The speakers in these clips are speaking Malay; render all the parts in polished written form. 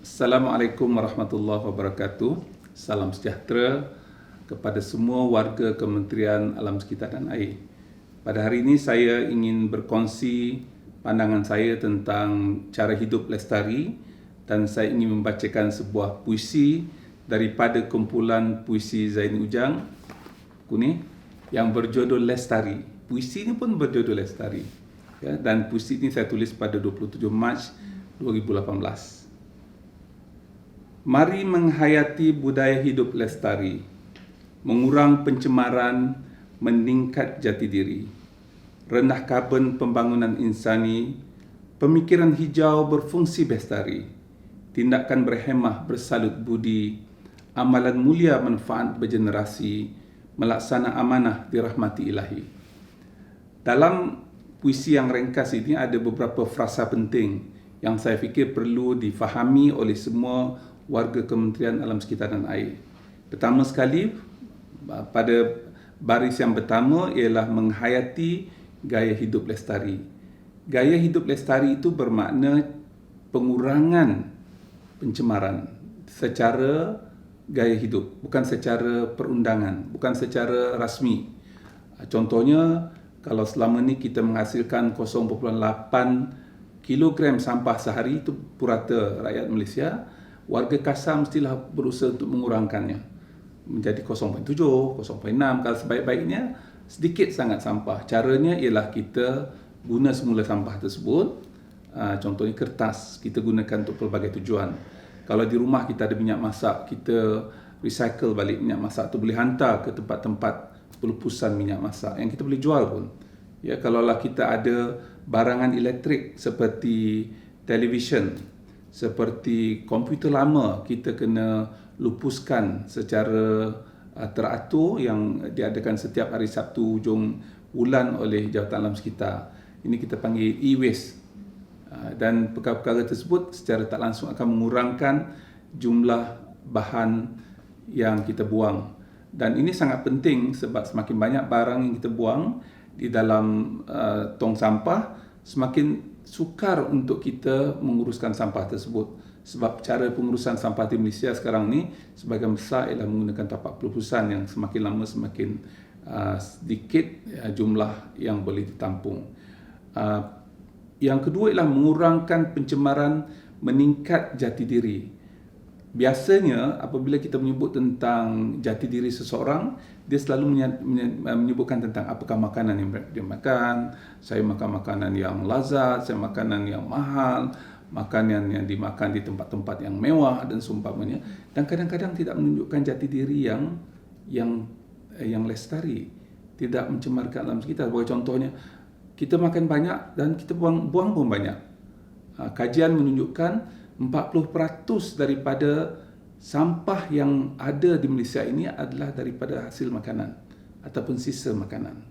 Assalamualaikum warahmatullahi wabarakatuh. Salam sejahtera kepada semua warga Kementerian Alam Sekitar dan Air. Pada hari ini saya ingin berkongsi pandangan saya tentang cara hidup lestari dan saya ingin membacakan sebuah puisi daripada kumpulan puisi Zaini Ujang Kunih yang berjudul Lestari. Puisi ini pun berjudul Lestari. Ya, dan puisi ini saya tulis pada 27 Mac 2018. Mari menghayati budaya hidup lestari, mengurang pencemaran, meningkat jati diri, rendah karbon pembangunan insani, pemikiran hijau berfungsi bestari, tindakan berhemah bersalut budi, amalan mulia manfaat bergenerasi, melaksana amanah dirahmati ilahi. Dalam puisi yang ringkas ini ada beberapa frasa penting yang saya fikir perlu difahami oleh semua warga Kementerian Alam Sekitar dan Air. Pertama sekali, pada baris yang pertama ialah menghayati gaya hidup lestari. Gaya hidup lestari itu bermakna pengurangan pencemaran secara gaya hidup, bukan secara perundangan, bukan secara rasmi. Contohnya, kalau selama ni kita menghasilkan 0.8 kilogram sampah sehari, itu purata rakyat Malaysia, warga kasar mestilah berusaha untuk mengurangkannya menjadi 0.7, 0.6. Kalau sebaik-baiknya sedikit sangat sampah. Caranya ialah kita guna semula sampah tersebut. Contohnya kertas kita gunakan untuk pelbagai tujuan. Kalau di rumah kita ada minyak masak, kita recycle balik minyak masak tu, boleh hantar ke tempat-tempat pelupusan minyak masak yang kita boleh jual pun. Ya, kalaulah kita ada barangan elektrik seperti televisyen, seperti komputer lama, kita kena lupuskan secara teratur yang diadakan setiap hari Sabtu hujung bulan oleh Jawatan Alam Sekitar. Ini kita panggil e-waste. Dan perkara-perkara tersebut secara tak langsung akan mengurangkan jumlah bahan yang kita buang. Dan ini sangat penting sebab semakin banyak barang yang kita buang di dalam tong sampah, semakin sukar untuk kita menguruskan sampah tersebut. Sebab cara pengurusan sampah di Malaysia sekarang ni sebahagian besar ialah menggunakan tapak pelupusan yang semakin lama semakin sedikit jumlah yang boleh ditampung. Yang kedua ialah mengurangkan pencemaran, meningkat jati diri. Biasanya apabila kita menyebut tentang jati diri seseorang, dia selalu menyebutkan tentang apakah makanan yang dia makan. Saya makan makanan yang lazat, saya makanan yang mahal, makanan yang dimakan di tempat-tempat yang mewah dan seumpamanya. Dan kadang-kadang tidak menunjukkan jati diri yang lestari, tidak mencemarkan alam sekitar. Sebagai contohnya, kita makan banyak dan kita buang pun banyak. Kajian menunjukkan 40% daripada sampah yang ada di Malaysia ini adalah daripada hasil makanan ataupun sisa makanan.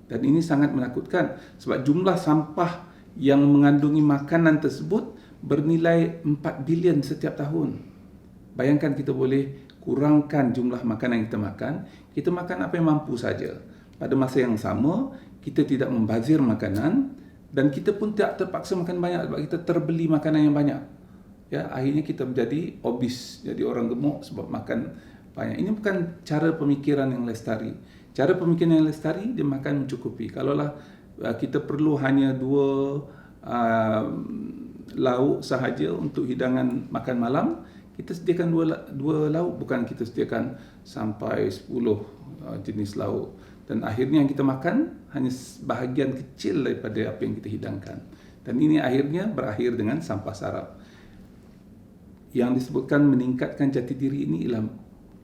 Dan ini sangat menakutkan sebab jumlah sampah yang mengandungi makanan tersebut bernilai 4 bilion setiap tahun. Bayangkan kita boleh kurangkan jumlah makanan yang kita makan apa yang mampu saja. Pada masa yang sama, kita tidak membazir makanan dan kita pun tidak terpaksa makan banyak sebab kita terbeli makanan yang banyak. Ya, akhirnya kita menjadi obes, jadi orang gemuk sebab makan banyak. Ini bukan cara pemikiran yang lestari. Cara pemikiran yang lestari, dia makan mencukupi. Kalaulah kita perlu hanya 2 lauk sahaja untuk hidangan makan malam, kita sediakan 2 lauk, bukan kita sediakan sampai 10 jenis lauk. Dan akhirnya yang kita makan hanya bahagian kecil daripada apa yang kita hidangkan. Dan ini akhirnya berakhir dengan sampah sarap. Yang disebutkan meningkatkan jati diri ini ialah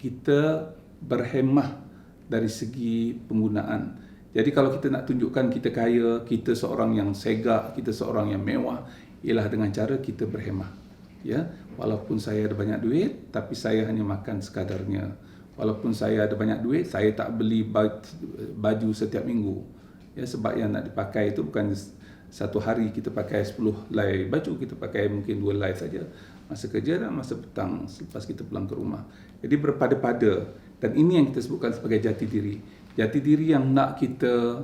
kita berhemah dari segi penggunaan. Jadi kalau kita nak tunjukkan kita kaya, kita seorang yang segak, kita seorang yang mewah, ialah dengan cara kita berhemah. Ya, walaupun saya ada banyak duit, tapi saya hanya makan sekadarnya. Walaupun saya ada banyak duit, saya tak beli baju setiap minggu. Ya, sebab yang nak dipakai itu bukan satu hari kita pakai 10 helai baju, kita pakai mungkin 2 helai saja masa kerja dan masa petang selepas kita pulang ke rumah. Jadi berpada-pada, dan ini yang kita sebutkan sebagai jati diri. Jati diri yang nak kita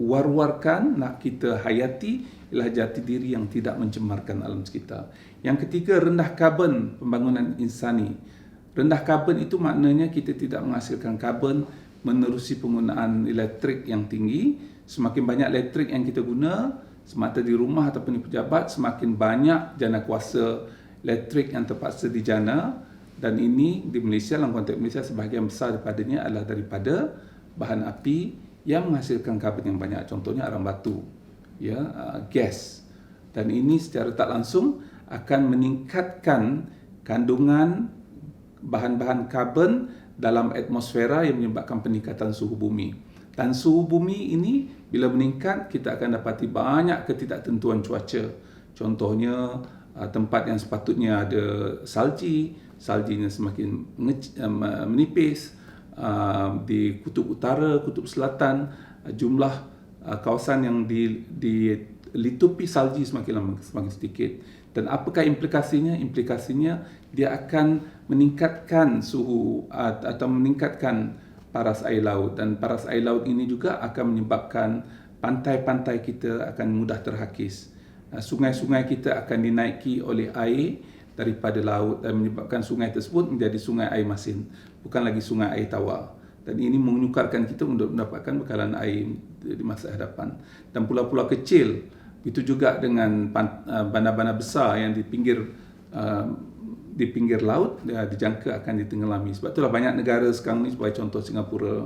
war-warkan, nak kita hayati ialah jati diri yang tidak mencemarkan alam sekitar, Yang ketiga, rendah karbon pembangunan insani. Rendah karbon itu maknanya kita tidak menghasilkan karbon menerusi penggunaan elektrik yang tinggi. Semakin banyak elektrik yang kita guna, semata di rumah ataupun di pejabat, semakin banyak jana kuasa elektrik yang terpaksa dijana. Dan ini di Malaysia, dalam konteks Malaysia, sebahagian besar daripadanya adalah daripada bahan api yang menghasilkan karbon yang banyak. Contohnya arang batu, gas. Dan ini secara tak langsung akan meningkatkan kandungan bahan-bahan karbon dalam atmosfera yang menyebabkan peningkatan suhu bumi. Dan suhu bumi ini bila meningkat, kita akan dapati banyak ketidaktentuan cuaca. Contohnya, tempat yang sepatutnya ada saljinya semakin menipis. Di kutub utara, kutub selatan, jumlah kawasan yang dilitupi salji semakin sedikit. Dan apakah implikasinya? Implikasinya dia akan meningkatkan suhu atau meningkatkan paras air laut, dan paras air laut ini juga akan menyebabkan pantai-pantai kita akan mudah terhakis. Sungai-sungai kita akan dinaiki oleh air daripada laut dan menyebabkan sungai tersebut menjadi sungai air masin, bukan lagi sungai air tawar. Dan ini menyukarkan kita untuk mendapatkan bekalan air di masa hadapan. Dan pulau-pulau kecil, itu juga dengan bandar-bandar besar yang di pinggir laut, dijangka akan ditenggelami. Sebab itulah banyak negara sekarang ni, sebagai contoh Singapura,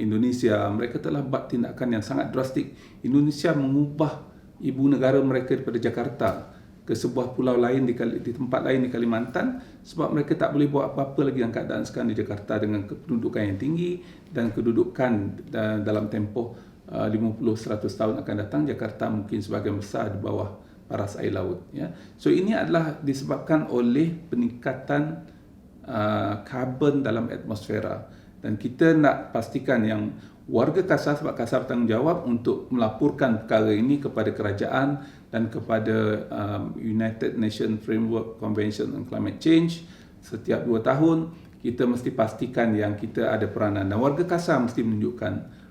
Indonesia, mereka telah buat tindakan yang sangat drastik. Indonesia mengubah ibu negara mereka daripada Jakarta ke sebuah pulau lain di tempat lain di Kalimantan, sebab mereka tak boleh buat apa-apa lagi dalam keadaan sekarang di Jakarta dengan kedudukan yang tinggi dan kedudukan dalam tempoh 50-100 tahun akan datang. Jakarta mungkin sebahagian besar di bawah paras air laut. So ini adalah disebabkan oleh peningkatan karbon dalam atmosfera. Dan kita nak pastikan yang warga Kasar, sebab Kasar bertanggungjawab untuk melaporkan perkara ini kepada kerajaan dan kepada United Nations Framework Convention on Climate Change. Setiap 2 tahun kita mesti pastikan yang kita ada peranan, dan warga Kasar mesti menunjukkan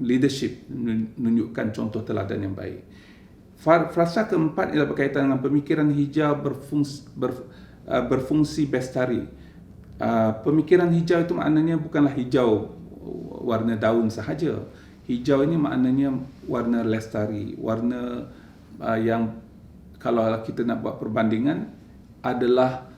leadership, menunjukkan contoh teladan yang baik. Frasa keempat ialah berkaitan dengan pemikiran hijau berfungsi bestari. Pemikiran hijau itu maknanya bukanlah hijau warna daun sahaja. Hijau ini maknanya warna lestari, warna yang kalau kita nak buat perbandingan adalah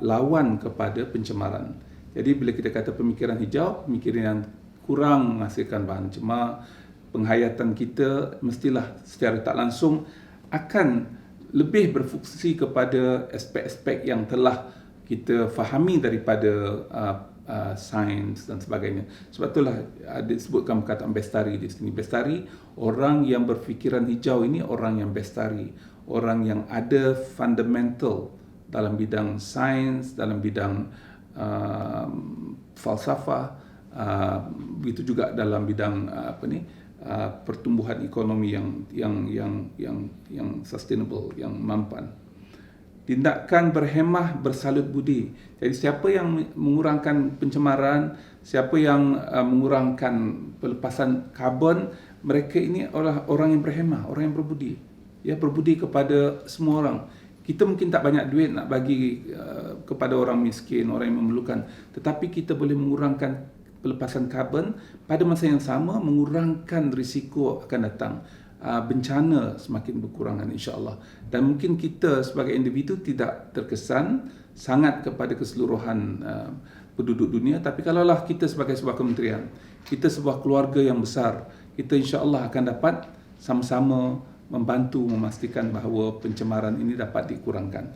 lawan kepada pencemaran. Jadi bila kita kata pemikiran hijau, pemikiran yang kurang menghasilkan bahan cemar, penghayatan kita mestilah secara tak langsung akan lebih berfungsi kepada aspek-aspek yang telah kita fahami daripada sains dan sebagainya. Sebab itulah disebutkan perkataan bestari di sini. Bestari, orang yang berfikiran hijau ini orang yang bestari, orang yang ada fundamental dalam bidang sains, dalam bidang falsafah, begitu juga dalam bidang pertumbuhan ekonomi yang sustainable, yang mampan. Tindakan berhemah bersalut budi. Jadi siapa yang mengurangkan pencemaran, siapa yang mengurangkan pelepasan karbon, mereka ini adalah orang yang berhemah, orang yang berbudi. Berbudi kepada semua orang. Kita mungkin tak banyak duit nak bagi kepada orang miskin, orang yang memerlukan, tetapi kita boleh mengurangkan pelepasan karbon, pada masa yang sama mengurangkan risiko akan datang bencana semakin berkurangan, insya-Allah. Dan mungkin kita sebagai individu tidak terkesan sangat kepada keseluruhan penduduk dunia, tapi kalaulah kita sebagai sebuah kementerian, kita sebuah keluarga yang besar, kita insya-Allah akan dapat sama-sama membantu memastikan bahawa pencemaran ini dapat dikurangkan.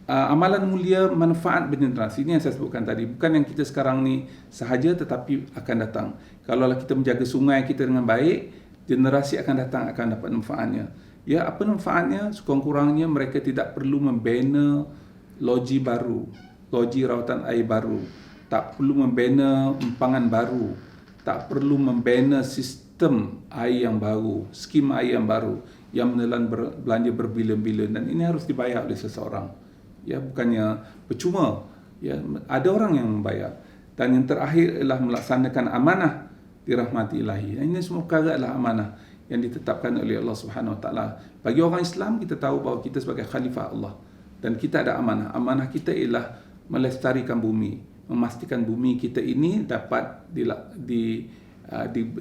Amalan mulia manfaat bergenerasi, ini yang saya sebutkan tadi, bukan yang kita sekarang ni sahaja, tetapi akan datang. Kalaulah kita menjaga sungai kita dengan baik, generasi akan datang akan dapat manfaatnya. Apa manfaatnya? Sekurang-kurangnya mereka tidak perlu membina loji baru, loji rawatan air baru, tak perlu membina empangan baru, tak perlu membina sistem air yang baru, skim air yang baru yang menelan belanja berbilion-bilion, dan ini harus dibayar oleh seseorang. Bukannya percuma. Ada orang yang membayar. Dan yang terakhir ialah melaksanakan amanah dirahmati ilahi. Ini semua perkara adalah amanah yang ditetapkan oleh Allah Subhanahu Wa Taala. Bagi orang Islam, kita tahu bahawa kita sebagai khalifah Allah dan kita ada amanah. Amanah kita ialah melestarikan bumi, memastikan bumi kita ini dapat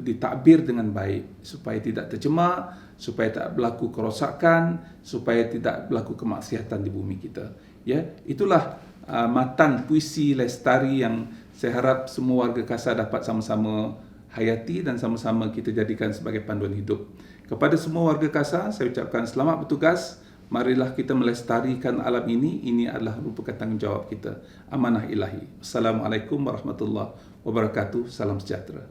ditakbir dengan baik supaya tidak tercemar, supaya tak berlaku kerosakan, supaya tidak berlaku kemaksiatan di bumi kita. Ya, itulah matan puisi lestari yang saya harap semua warga Kasar dapat sama-sama hayati dan sama-sama kita jadikan sebagai panduan hidup. Kepada semua warga Kasar, saya ucapkan selamat bertugas. Marilah kita melestarikan alam ini. Ini adalah merupakan tanggungjawab kita. Amanah ilahi. Assalamualaikum warahmatullahi wabarakatuh. Salam sejahtera.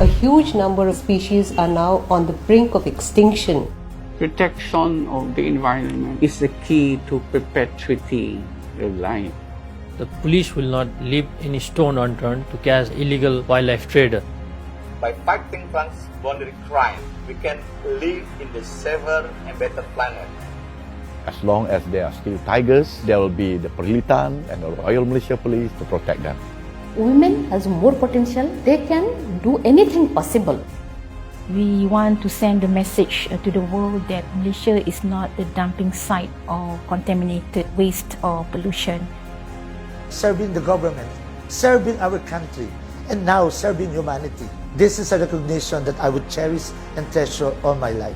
A huge number of species are now on the brink of extinction. Protection of the environment is the key to perpetuating the life. The police will not leave any stone unturned to catch illegal wildlife trader. By fighting transboundary crime, we can live in the safer and better planet. As long as there are still tigers, there will be the Perlitan and the Royal Malaysia Police to protect them. Women has more potential. They can do anything possible. We want to send a message to the world that Malaysia is not a dumping site of contaminated waste or pollution. Serving the government, serving our country, and now serving humanity. This is a recognition that I would cherish and treasure all my life.